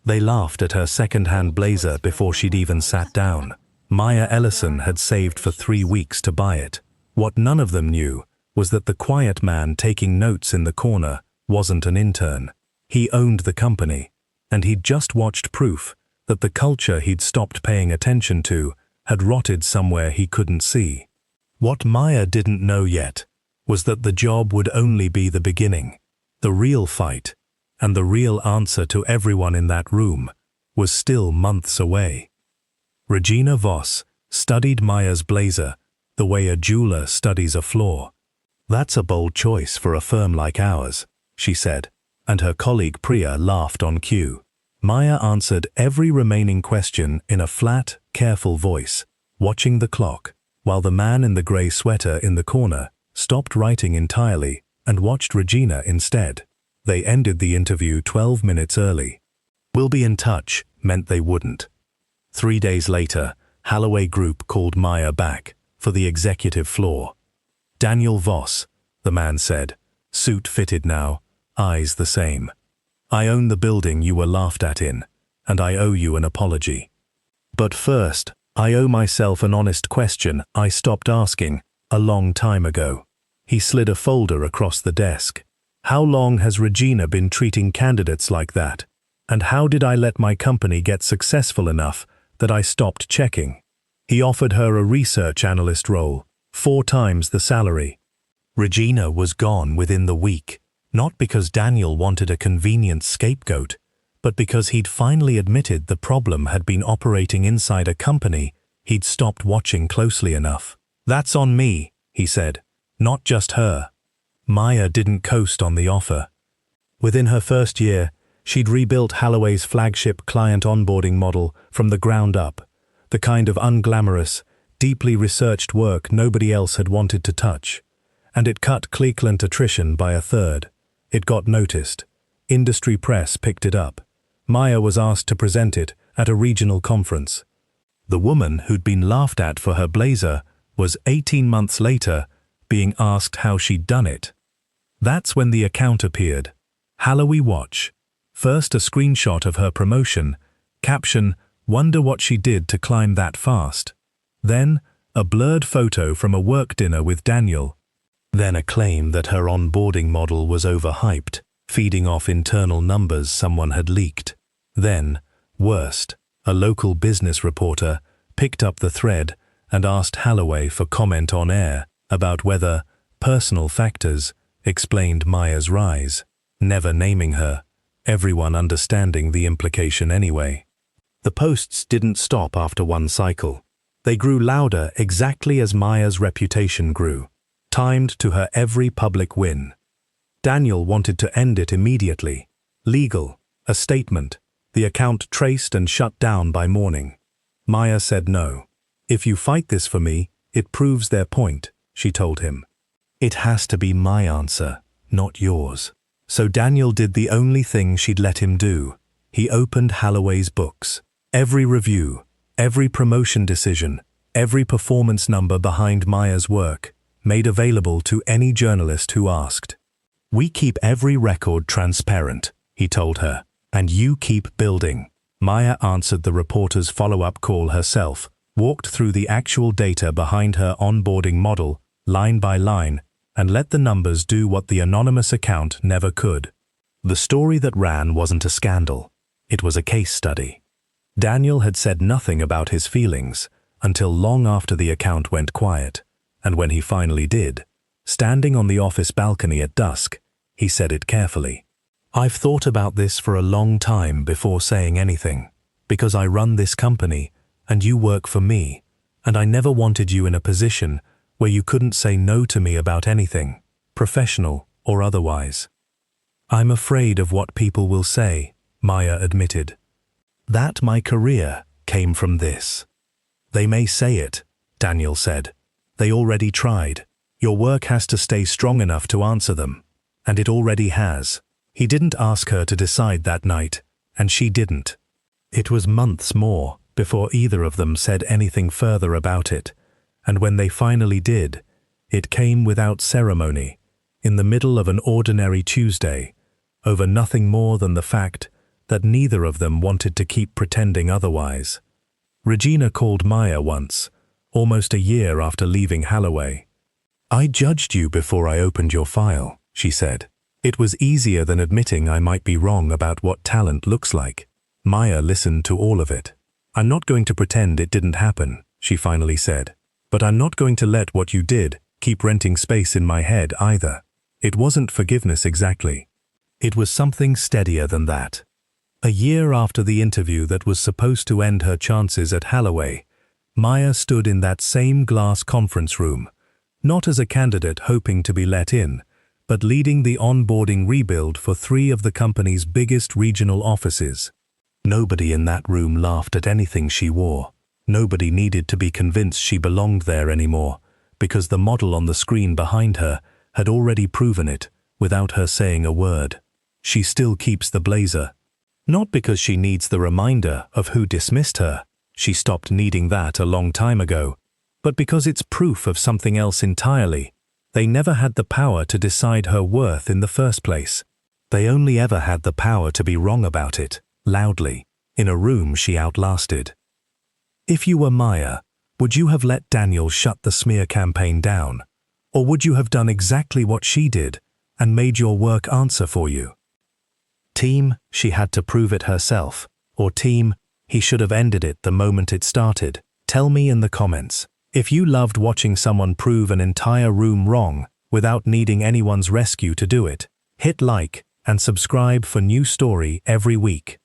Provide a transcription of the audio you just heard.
They laughed at her second-hand blazer before she'd even sat down. Maya Ellison had saved for 3 weeks to buy it. What none of them knew was that the quiet man taking notes in the corner wasn't an intern. He owned the company, and he'd just watched proof that the culture he'd stopped paying attention to had rotted somewhere he couldn't see. What Maya didn't know yet was that the job would only be the beginning. The real fight, and the real answer to everyone in that room, was still months away. Regina Voss studied Maya's blazer the way a jeweler studies a floor. "That's a bold choice for a firm like ours," she said, and her colleague Priya laughed on cue. Maya answered every remaining question in a flat, careful voice, watching the clock, while the man in the grey sweater in the corner stopped writing entirely and watched Regina instead. They ended the interview 12 minutes early. "We'll be in touch" meant they wouldn't. 3 days later, Halloway Group called Maya back for the executive floor. "Daniel Voss," the man said, suit fitted now, eyes the same. "I own the building you were laughed at in, and I owe you an apology. But first, I owe myself an honest question I stopped asking a long time ago." He slid a folder across the desk. "How long has Regina been treating candidates like that? And how did I let my company get successful enough that I stopped checking?" He offered her a research analyst role, 4 times the salary. Regina was gone within the week, not because Daniel wanted a convenient scapegoat, but because he'd finally admitted the problem had been operating inside a company he'd stopped watching closely enough. "That's on me," he said, "not just her." Maya didn't coast on the offer. Within her first year, she'd rebuilt Halloway's flagship client onboarding model from the ground up, the kind of unglamorous, deeply researched work nobody else had wanted to touch. And it cut client attrition by 1/3. It got noticed. Industry press picked it up. Maya was asked to present it at a regional conference. The woman who'd been laughed at for her blazer was 18 months later being asked how she'd done it. That's when the account appeared. Halloway Watch. First a screenshot of her promotion, caption, "Wonder what she did to climb that fast." Then a blurred photo from a work dinner with Daniel. Then a claim that her onboarding model was overhyped, feeding off internal numbers someone had leaked. Then, worst, a local business reporter picked up the thread and asked Halloway for comment on air about whether personal factors explained Maya's rise, never naming her, everyone understanding the implication anyway. The posts didn't stop after one cycle. They grew louder exactly as Maya's reputation grew, timed to her every public win. Daniel wanted to end it immediately. Legal, a statement, the account traced and shut down by morning. Maya said no. "If you fight this for me, it proves their point," she told him. "It has to be my answer, not yours." So Daniel did the only thing she'd let him do. He opened Halloway's books. Every review, every promotion decision, every performance number behind Maya's work, made available to any journalist who asked. "We keep every record transparent," he told her, "and you keep building." Maya answered the reporter's follow-up call herself, walked through the actual data behind her onboarding model, line by line, and let the numbers do what the anonymous account never could. The story that ran wasn't a scandal. It was a case study. Daniel had said nothing about his feelings until long after the account went quiet, and when he finally did, standing on the office balcony at dusk, he said it carefully. "I've thought about this for a long time before saying anything, because I run this company and you work for me, and I never wanted you in a position where you couldn't say no to me about anything, professional or otherwise." "I'm afraid of what people will say," Maya admitted. "That my career came from this." "They may say it," Daniel said. "They already tried. Your work has to stay strong enough to answer them, and it already has." He didn't ask her to decide that night, and she didn't. It was months more before either of them said anything further about it, and when they finally did, it came without ceremony, in the middle of an ordinary Tuesday, over nothing more than the fact that neither of them wanted to keep pretending otherwise. Regina called Maya once, almost a year after leaving Halloway. "I judged you before I opened your file," she said. "It was easier than admitting I might be wrong about what talent looks like." Maya listened to all of it. "I'm not going to pretend it didn't happen," she finally said. "But I'm not going to let what you did keep renting space in my head either." It wasn't forgiveness exactly. It was something steadier than that. A year after the interview that was supposed to end her chances at Halloway, Maya stood in that same glass conference room, not as a candidate hoping to be let in, but leading the onboarding rebuild for 3 of the company's biggest regional offices. Nobody in that room laughed at anything she wore. Nobody needed to be convinced she belonged there anymore, because the model on the screen behind her had already proven it without her saying a word. She still keeps the blazer. Not because she needs the reminder of who dismissed her. She stopped needing that a long time ago. But because it's proof of something else entirely. They never had the power to decide her worth in the first place. They only ever had the power to be wrong about it, loudly, in a room she outlasted. If you were Maya, would you have let Daniel shut the smear campaign down? Or would you have done exactly what she did and made your work answer for you? Team, she had to prove it herself. Or team, he should have ended it the moment it started. Tell me in the comments. If you loved watching someone prove an entire room wrong without needing anyone's rescue to do it, hit like and subscribe for new story every week.